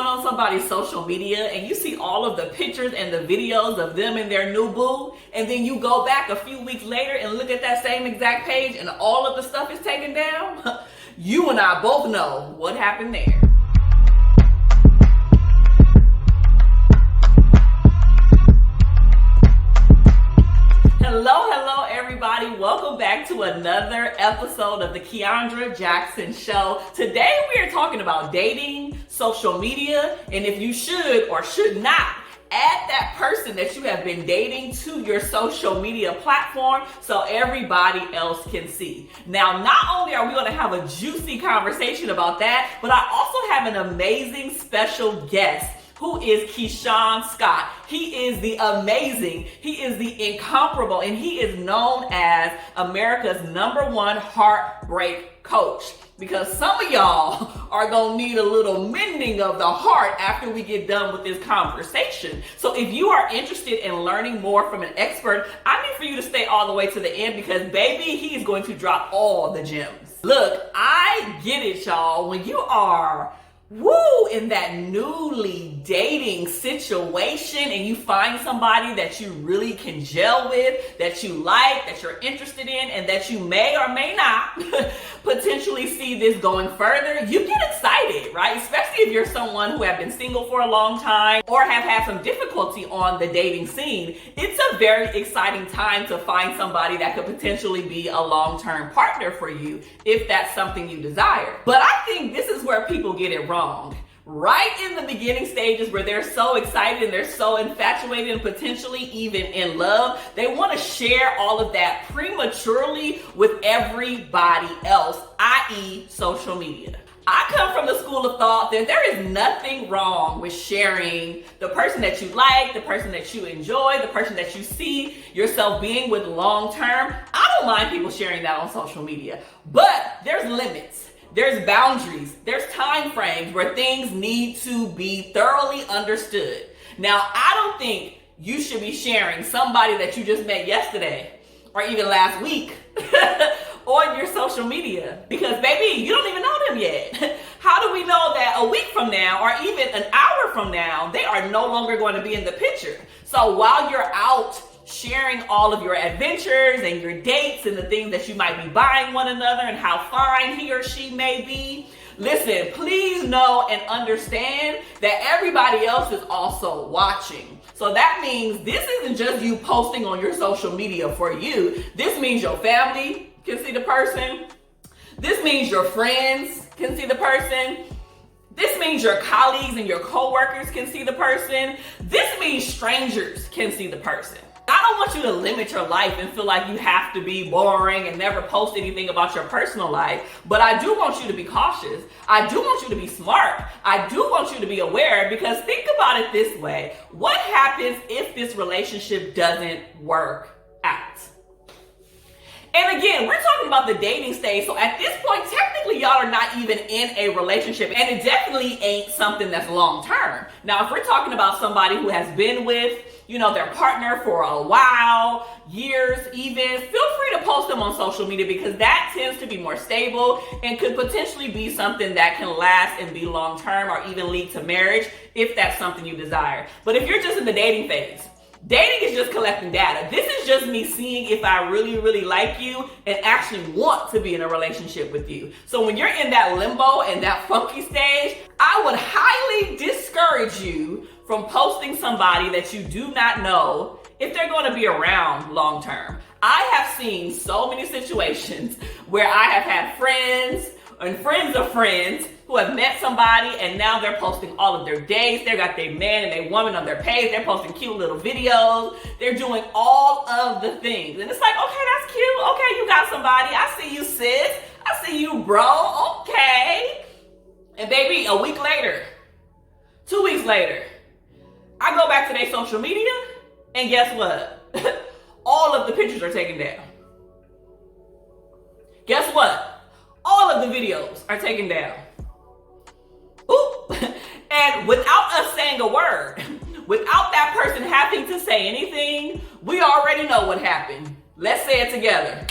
on somebody's social media and you see all of the pictures and the videos of them and their new boo, and then you go back a few weeks later and look at that same exact page and all of the stuff is taken down? You and I both know what happened there. Hello everybody. Welcome back to another episode of the Kiaundra Jackson Show. Today we are talking about dating, social media, and if you should or should not add that person that you have been dating to your social media platform so everybody else can see. Now, not only are we going to have a juicy conversation about that, but I also have an amazing special guest who is Keishorne Scott. He is the amazing, he is the incomparable, and he is known as America's #1 heartbreak coach. Because some of y'all are gonna need a little mending of the heart after we get done with this conversation. So if you are interested in learning more from an expert, I need for you to stay all the way to the end because baby, he is going to drop all the gems. Look, I get it, y'all. When you are in that newly dating situation and you find somebody that you really can gel with, that you like, that you're interested in, and that you may or may not potentially see this going further, you get excited, right? Especially if you're someone who have been single for a long time or have had some difficulty on the dating scene. It's a very exciting time to find somebody that could potentially be a long-term partner for you if that's something you desire. But I think this is where people get it wrong. Right in the beginning stages where they're so excited and they're so infatuated and potentially even in love, they want to share all of that prematurely with everybody else, i.e. social media. I come from the school of thought that there is nothing wrong with sharing the person that you like, the person that you enjoy, the person that you see yourself being with long term. I don't mind people sharing that on social media, but there's limits. There's boundaries, there's time frames where things need to be thoroughly understood. Now, I don't think you should be sharing somebody that you just met yesterday or even last week on your social media because baby, you don't even know them yet. How do we know that a week from now or even an hour from now, they are no longer going to be in the picture? So while you're out sharing all of your adventures and your dates and the things that you might be buying one another and how fine he or she may be, listen, please know and understand that everybody else is also watching. So that means this isn't just you posting on your social media for you. This means your family can see the person. This means your friends can see the person. This means your colleagues and your coworkers can see the person. This means strangers can see the person. I don't want you to limit your life and feel like you have to be boring and never post anything about your personal life, but I do want you to be cautious. I do want you to be smart. I do want you to be aware because think about it this way. What happens if this relationship doesn't work out? And again, we're talking about the dating stage. So at this point, technically, y'all are not even in a relationship. And it definitely ain't something that's long term. Now, if we're talking about somebody who has been with, their partner for a while, years even, feel free to post them on social media because that tends to be more stable and could potentially be something that can last and be long term or even lead to marriage if that's something you desire. But if you're just in the dating phase, dating is just collecting data. This is just me seeing if I really, really like you and actually want to be in a relationship with you. So when you're in that limbo and that funky stage, I would highly discourage you from posting somebody that you do not know if they're going to be around long term. I have seen so many situations where I have had friends and friends of friends who have met somebody and now they're posting all of their dates. They got their man and their woman on their page. They're posting cute little videos. They're doing all of the things. And it's like, okay, that's cute. Okay, you got somebody. I see you, sis. I see you, bro. Okay. And baby, a week later, 2 weeks later, I go back to their social media and guess what? All of the pictures are taken down. Guess what? All of the videos are taken down. Ooh. And without us saying a word, without that person having to say anything, we already know what happened. Let's say it together.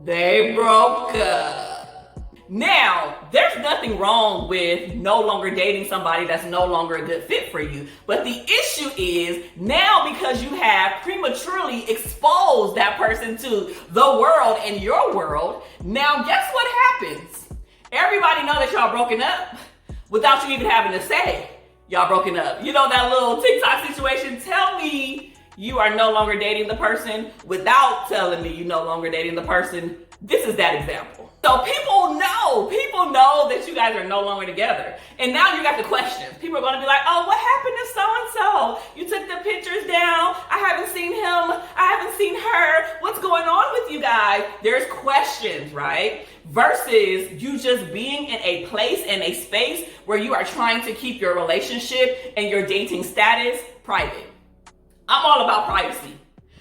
They broke up. Now, there's nothing wrong with no longer dating somebody that's no longer a good fit for you. But the issue is now, because you have prematurely exposed that person to the world and your world, now guess what happens? Everybody know that y'all broken up without you even having to say y'all broken up. You know that little TikTok situation? Tell me you are no longer dating the person without telling me you're no longer dating the person. This is that example. So people know that you guys are no longer together. And now you got the questions. People are going to be like, oh, what happened to so-and-so? You took the pictures down. I haven't seen him. I haven't seen her. What's going on with you guys? There's questions, right? Versus you just being in a place and a space where you are trying to keep your relationship and your dating status private. I'm all about privacy.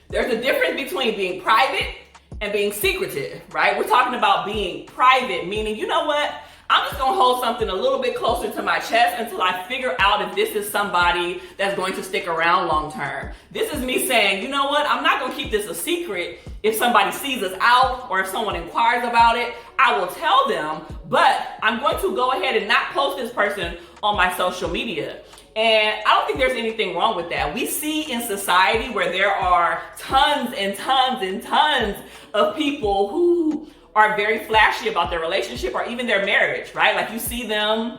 There's a difference between being private and being secretive, right? We're talking about being private, meaning, you know what? I'm just gonna hold something a little bit closer to my chest until I figure out if this is somebody that's going to stick around long term. This is me saying, you know what? I'm not gonna keep this a secret. If somebody sees us out or if someone inquires about it, I will tell them, but I'm going to go ahead and not post this person on my social media. And I don't think there's anything wrong with that. We see in society where there are tons and tons and tons of people who are very flashy about their relationship or even their marriage, right? Like you see them,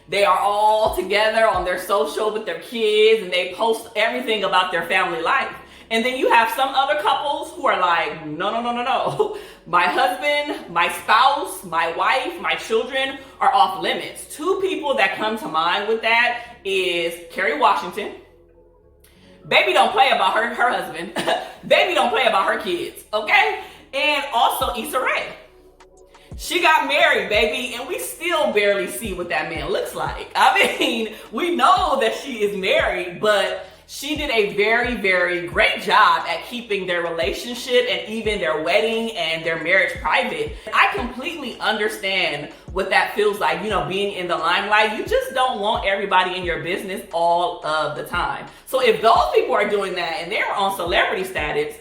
they are all together on their social with their kids and they post everything about their family life. And then you have some other couples who are like, no. My husband, my spouse, my wife, my children are off limits. Two people that come to mind with that is Kerry Washington. Baby don't play about her husband. Baby don't play about her kids, okay? And also Issa Rae. She got married, baby, and we still barely see what that man looks like. I mean, we know that she is married, but she did a very, very great job at keeping their relationship and even their wedding and their marriage private. I completely understand what that feels like, you know, being in the limelight. You just don't want everybody in your business all of the time. So if those people are doing that and they're on celebrity status,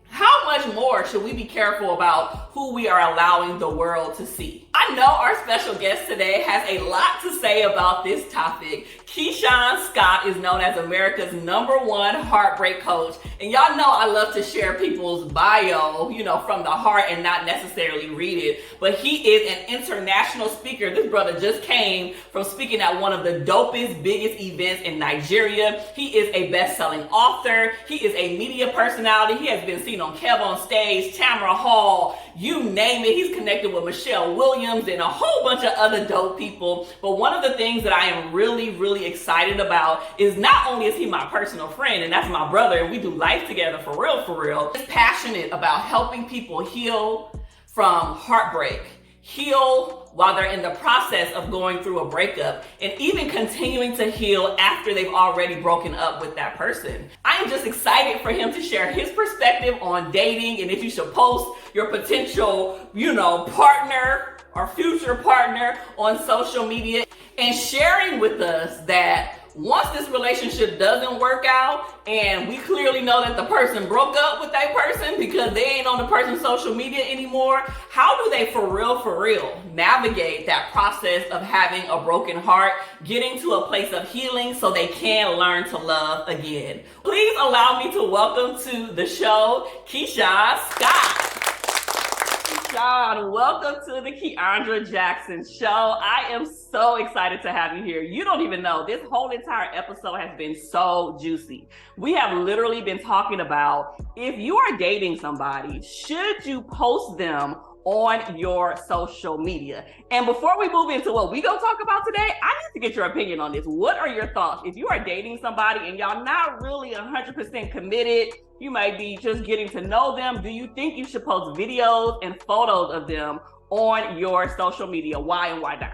how much more should we be careful about who we are allowing the world to see? I know our special guest today has a lot to say about this topic. Keishorne Scott is known as America's #1 heartbreak coach. And y'all know I love to share people's bio, you know, from the heart and not necessarily read it. But he is an international speaker. This brother just came from speaking at one of the dopest, biggest events in Nigeria. He is a best-selling author. He is a media personality. He has been seen on Kev on Stage, Tamron Hall, you name it. He's connected with Michelle Williams and a whole bunch of other dope people. But one of the things that I am really, really excited about is not only is he my personal friend, and that's my brother, and we do life together for real. He's passionate about helping people heal from heartbreak, heal while they're in the process of going through a breakup, and even continuing to heal after they've already broken up with that person. I am just excited for him to share his perspective on dating and if you should post your potential, you know, partner or future partner on social media, and sharing with us that once this relationship doesn't work out and we clearly know that the person broke up with that person because they ain't on the person's social media anymore, how do they for real navigate that process of having a broken heart, getting to a place of healing so they can learn to love again? Please allow me to welcome to the show, Keishorne Scott. Keishorne, welcome to the Kiaundra Jackson Show. I am so excited to have you here. You don't even know, this whole entire episode has been so juicy. We have literally been talking about if you are dating somebody, should you post them on your social media? And before we move into what we gonna talk about today, I need to get your opinion on this. What are your thoughts? If you are dating somebody and y'all not really 100% committed, you might be just getting to know them, do you think you should post videos and photos of them on your social media? Why and why not?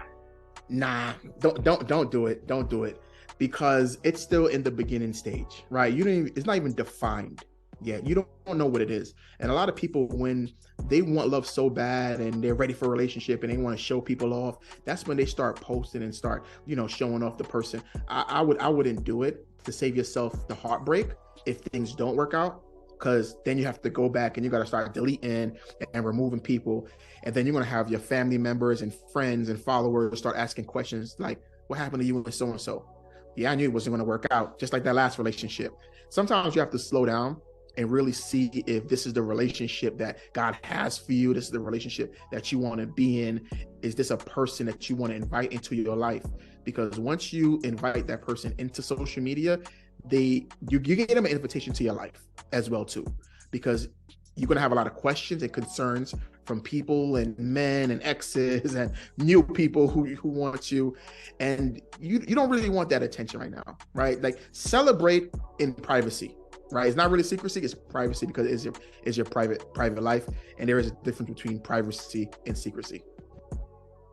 Nah, don't do it. Don't do it, because it's still in the beginning stage, right? It's not even defined yet. You don't know what it is. And a lot of people, when they want love so bad and they're ready for a relationship and they want to show people off, that's when they start posting and start, you know, showing off the person. I wouldn't do it to save yourself the heartbreak if things don't work out, because then you have to go back and you got to start deleting and removing people. And then you're going to have your family members and friends and followers start asking questions like, what happened to you and so-and-so? Yeah, I knew it wasn't going to work out, just like that last relationship. Sometimes you have to slow down and really see if this is the relationship that God has for you. This is the relationship that you want to be in. Is this a person that you want to invite into your life? Because once you invite that person into social media, you get them an invitation to your life as well too, because you're going to have a lot of questions and concerns from people and men and exes and new people who want you, and you don't really want that attention right now, right? Like, celebrate in privacy, right? It's not really secrecy, it's privacy, because it's your private life, and there is a difference between privacy and secrecy.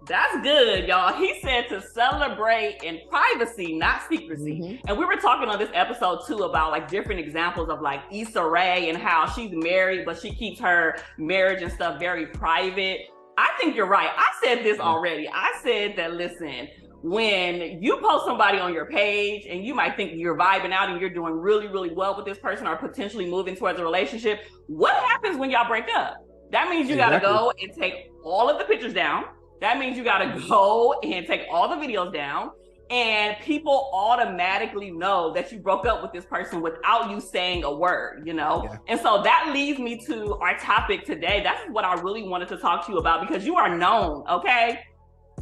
That's good, y'all. He said to celebrate in privacy, not secrecy. Mm-hmm. And we were talking on this episode too about like different examples of like Issa and how she's married, but she keeps her marriage and stuff very private. I think you're right. I said this already. I said that, listen, when you post somebody on your page and you might think you're vibing out and you're doing really, really well with this person or potentially moving towards a relationship, what happens when y'all break up? That means you got to go and take all of the pictures down. That means you got to go and take all the videos down, and people automatically know that you broke up with this person without you saying a word, you know? Yeah. And so that leads me to our topic today. That's what I really wanted to talk to you about, because you are known, okay?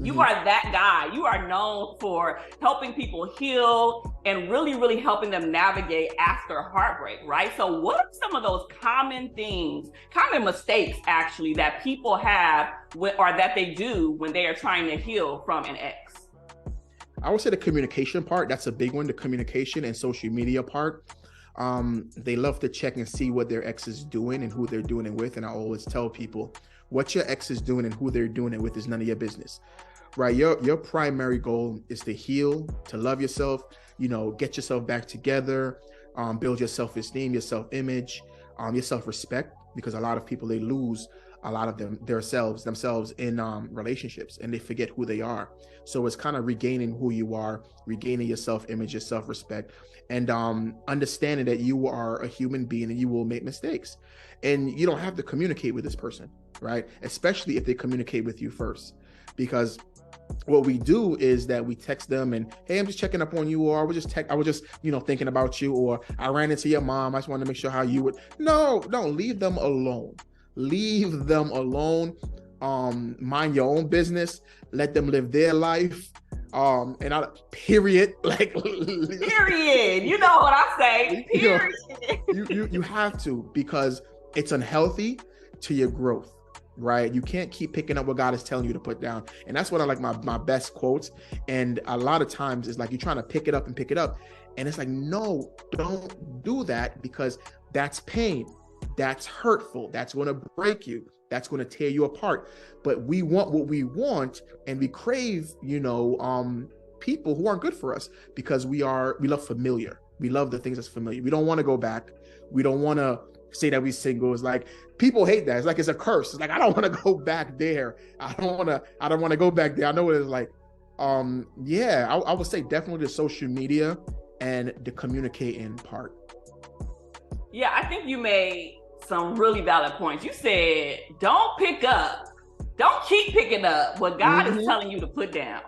You are that guy. You are known for helping people heal and really, really helping them navigate after heartbreak, right? So what are some of those common things, common mistakes actually, that people have or that they do when they are trying to heal from an ex? I would say the communication part, that's a big one, the communication and social media part. They love to check and see what their ex is doing and who they're doing it with. And I always tell people, what your ex is doing and who they're doing it with is none of your business. Right, your primary goal is to heal, to love yourself, get yourself back together, build your self-esteem, your self-image, your self-respect, because a lot of people, they lose a lot of themselves in relationships, and they forget who they are. So it's kind of regaining who you are, regaining your self-image, your self-respect, and understanding that you are a human being and you will make mistakes, and you don't have to communicate with this person, right? Especially if they communicate with you first, because what we do is that we text them and, hey, I'm just checking up on you, or I was just thinking about you, or I ran into your mom, I just wanted to make sure how you would. No, leave them alone. Leave them alone. Mind your own business. Let them live their life. Period. Like, period. You know what I say. Period. You have to, because it's unhealthy to your growth. Right? You can't keep picking up what God is telling you to put down. And that's what I like, my best quotes. And a lot of times it's like you're trying to pick it up. And it's like, no, don't do that, because that's pain. That's hurtful. That's going to break you. That's going to tear you apart. But we want what we want, and we crave, people who aren't good for us, because we love familiar. We love the things that's familiar. We don't want to go back. We don't want to say that we single. Is like, people hate that. It's like, it's a curse. It's like, I don't want to go back there. I don't want to go back there. I know what it's like. I would say definitely the social media and the communicating part. Yeah, I think you made some really valid points. You said, don't keep picking up what God is telling you to put down.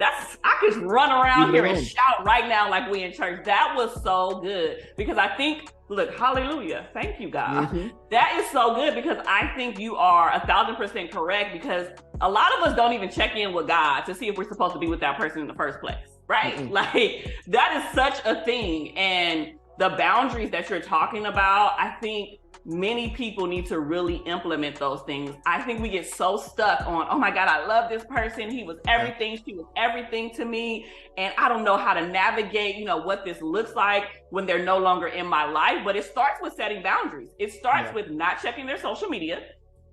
I could run around here and shout right now like we in church. That was so good, because I think, look, hallelujah. Thank you, God. That is so good, because I think you are 1,000% correct, because a lot of us don't even check in with God to see if we're supposed to be with that person in the first place, right? Like, that is such a thing. And the boundaries that you're talking about, I think many people need to really implement those things. I think we get so stuck on, oh my God, I love this person. He was everything. She was everything to me. And I don't know how to navigate, what this looks like when they're no longer in my life. But it starts with setting boundaries. It starts with not checking their social media.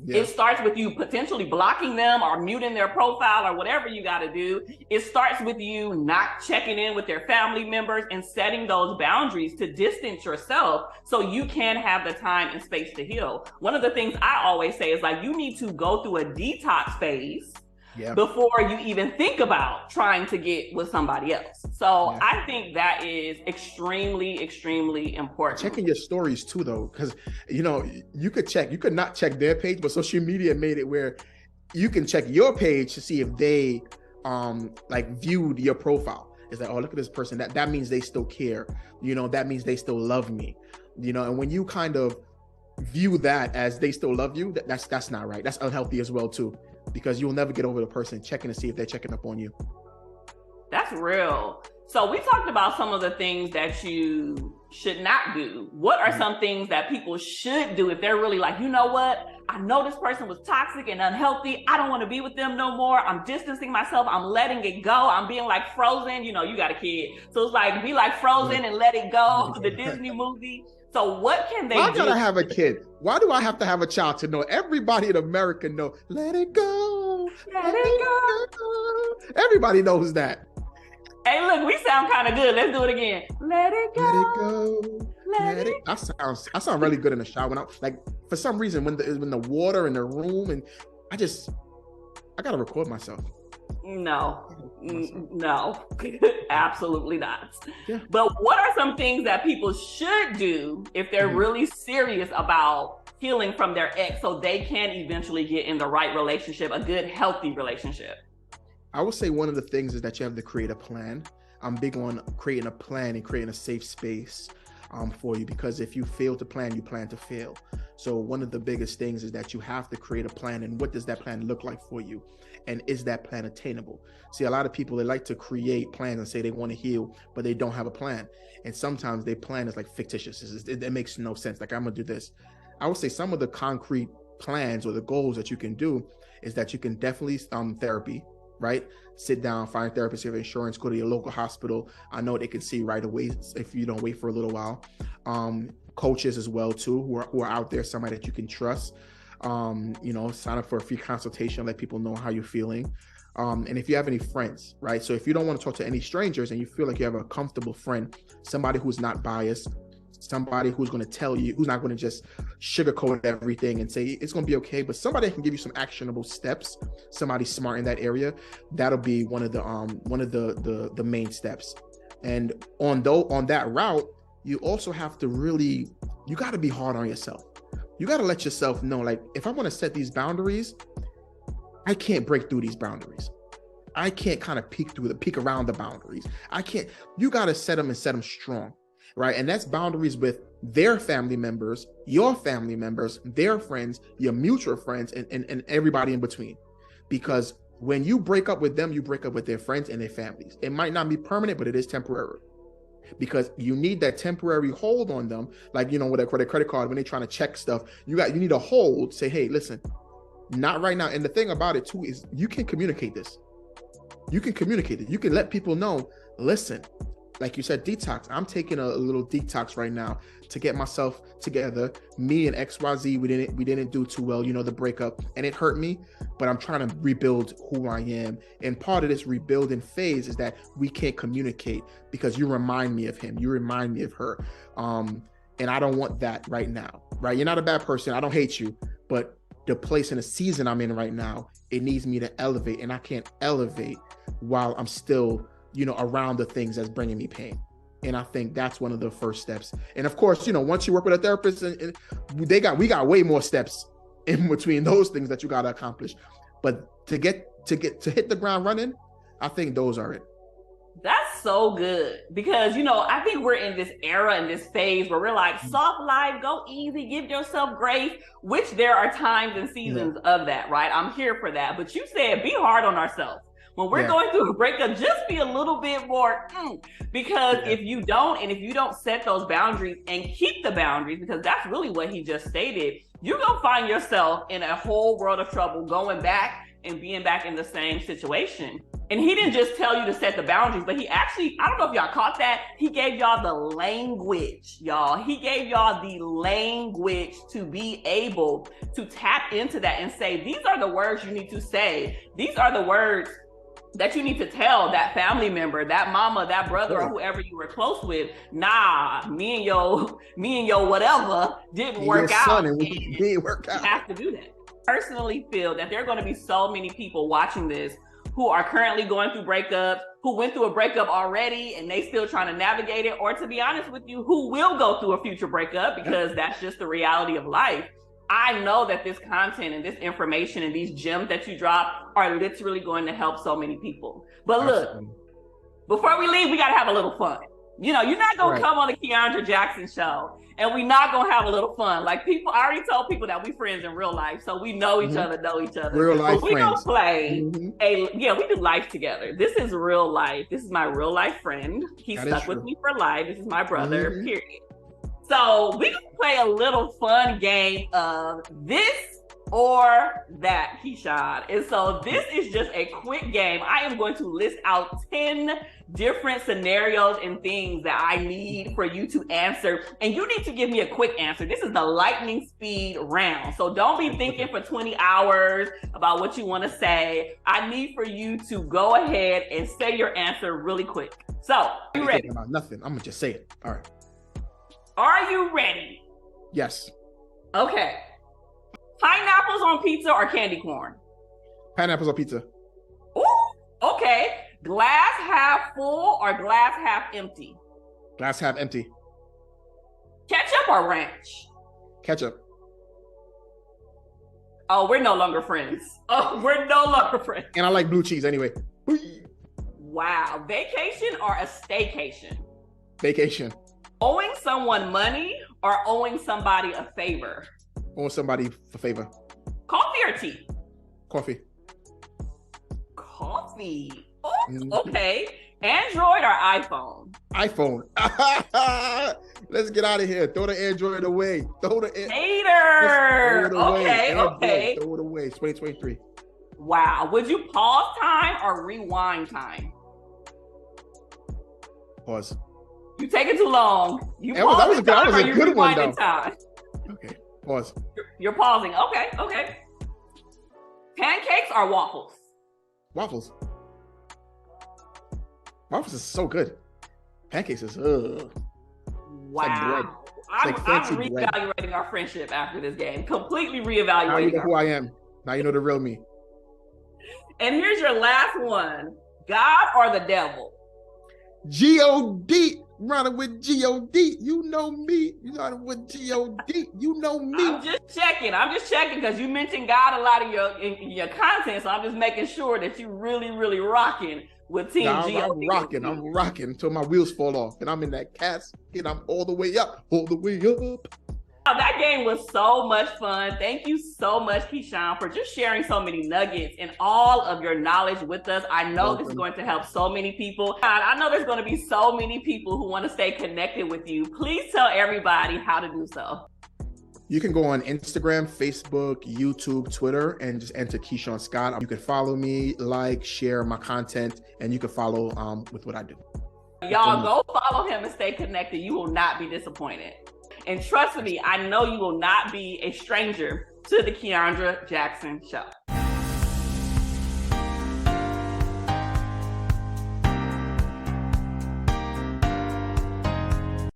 Yeah. It starts with you potentially blocking them or muting their profile or whatever you got to do. It starts with you not checking in with their family members and setting those boundaries to distance yourself so you can have the time and space to heal. One of the things I always say is, like, you need to go through a detox phase Yeah. before you even think about trying to get with somebody else. So Yeah. I think that is extremely, extremely important. Checking your stories too, though, because you could not check their page, but social media made it where you can check your page to see if they like viewed your profile. It's like, oh, look at this person. That means they still care. That means they still love me. And when you kind of view that as they still love you, that's not right. That's unhealthy as well too, because you'll never get over the person checking to see if they're checking up on you. That's real. So we talked about some of the things that you should not do. What are some things that people should do if they're really like, you know what? I know this person was toxic and unhealthy. I don't want to be with them no more. I'm distancing myself. I'm letting it go. I'm being like Frozen. You got a kid. So it's like, be like Frozen and let it go. The Disney movie. So what can they do? Why gotta have a kid? Why do I have to have a child to know? Everybody in America know, let it go. Let it go. Everybody knows that. Hey, look, we sound kind of good. Let's do it again. Let it go. Let it go. Let it. I sound really good in the shower. When for some reason, when the water in the room, and I gotta record myself. No, absolutely not. Yeah. But what are some things that people should do if they're really serious about healing from their ex, so they can eventually get in the right relationship, a good, healthy relationship? I would say one of the things is that you have to create a plan. I'm big on creating a plan and creating a safe space for you, because if you fail to plan, you plan to fail. So one of the biggest things is that you have to create a plan, and what does that plan look like for you? And is that plan attainable? See, a lot of people, they like to create plans and say they want to heal, but they don't have a plan. And sometimes their plan is like fictitious. It makes no sense. Like, I'm gonna do this. I would say some of the concrete plans or the goals that you can do is that you can definitely therapy, right? Sit down, find a therapist, you have insurance, go to your local hospital. I know they can see right away if you don't wait for a little while. Coaches as well too, who are out there, somebody that you can trust. Sign up for a free consultation, let people know how you're feeling. And if you have any friends, right? So if you don't want to talk to any strangers and you feel like you have a comfortable friend, somebody who's not biased, somebody who's going to tell you, who's not going to just sugarcoat everything and say it's going to be okay, but somebody that can give you some actionable steps, somebody smart in that area, that'll be one of the main steps. And on that route, you also have to you got to be hard on yourself. You got to let yourself know, like, if I want to set these boundaries, I can't break through these boundaries. I can't kind of peek around the boundaries. You got to set them and set them strong. Right. And that's boundaries with their family members, your family members, their friends, your mutual friends, and everybody in between. Because when you break up with them, you break up with their friends and their families. It might not be permanent, but it is temporary. Because you need that temporary hold on them. Like, with a credit card, when they're trying to check stuff, you need a hold, say, hey, listen, not right now. And the thing about it too is you can communicate this. You can communicate it. You can let people know, listen, like you said, detox. I'm taking a little detox right now to get myself together. Me and XYZ, we didn't do too well, the breakup, and it hurt me, but I'm trying to rebuild who I am. And part of this rebuilding phase is that we can't communicate because you remind me of him, you remind me of her. And I don't want that right now, right? You're not a bad person. I don't hate you, but the place and the season I'm in right now, it needs me to elevate, and I can't elevate while I'm still around the things that's bringing me pain. And I think that's one of the first steps. And of course, once you work with a therapist, and we got way more steps in between those things that you got to accomplish. But to hit the ground running, I think those are it. That's so good, because I think we're in this era and this phase where we're like, soft life, go easy, give yourself grace, which there are times and seasons of that, right? I'm here for that. But you said be hard on ourselves. When we're going through a breakup, just be a little bit more, because if you don't set those boundaries and keep the boundaries, because that's really what he just stated, you're going to find yourself in a whole world of trouble going back and being back in the same situation. And he didn't just tell you to set the boundaries, but he actually, I don't know if y'all caught that, he gave y'all the language, y'all. He gave y'all the language to be able to tap into that and say, these are the words you need to say. These are the words that you need to tell that family member, that mama, that brother, or whoever you were close with. Nah, me and your whatever didn't work out. And we didn't work out. You have to do that. personally feel that there are going to be so many people watching this who are currently going through breakups, who went through a breakup already and they still trying to navigate it, or to be honest with you, who will go through a future breakup because that's just the reality of life. I know that this content and this information and these gems that you drop are literally going to help so many people. But look, before we leave, we got to have a little fun. You know, you're not going to come on the Kiaundra Jackson show and we're not going to have a little fun. Like people, I already told people that we friends in real life. So we know each other, Real life but we friends. going to play we do life together. This is real life. This is my real life friend. He's stuck with me for life. This is my brother, period. So we going to play a little fun game of this or that, Keishorne. And so this is just a quick game. I am going to list out 10 different scenarios and things that I need for you to answer. And you need to give me a quick answer. This is the lightning speed round. So don't be thinking for 20 hours about what you want to say. I need for you to go ahead and say your answer really quick. So, are you ready? About nothing. I'm going to just say it. All right. Are you ready? Yes. Okay. Pineapples on pizza or candy corn? Pineapples on pizza. Ooh, okay. Glass half full or glass half empty? Glass half empty. Ketchup or ranch? Ketchup. Oh, we're no longer friends. Oh, we're no longer friends. And I like blue cheese anyway. Wow. Vacation or a staycation? Vacation. Owing someone money or owing somebody a favor? Owing somebody for favor. Coffee or tea? Coffee. Coffee. Oh, okay. Android or iPhone? iPhone. Let's get out of here. Throw the Android away. Hater. Okay. Throw it away. 2023. Wow. Would you pause time or rewind time? Pause. You taking too long. That was a good one, though. Time? Okay. Pause. You're pausing. Okay. Pancakes or waffles? Waffles. Waffles is so good. Pancakes is Wow. I'm reevaluating our friendship after this game. Completely reevaluating. Now you know who I am. Now you know the real me. And here's your last one. God or the devil? G-O-D. Running with G-O-D. You know me. You running with G-O-D. You know me. I'm just checking because you mentioned God a lot in your content. So I'm just making sure that you really rocking with Team G-O-D. I'm rocking until my wheels fall off. And I'm in that casket. I'm all the way up. That game was so much fun. Thank you so much, Keishorne, for just sharing so many nuggets and all of your knowledge with us. I know this is going to help so many people. I know there's going to be so many people who want to stay connected with you. Please tell everybody how to do so. You can go on Instagram, Facebook, YouTube, Twitter, and just enter Keishorne Scott. You can follow me, like, share my content, and you can follow with what I do. Y'all go follow him and stay connected. You will not be disappointed. And trust me, I know you will not be a stranger to the Kiaundra Jackson Show.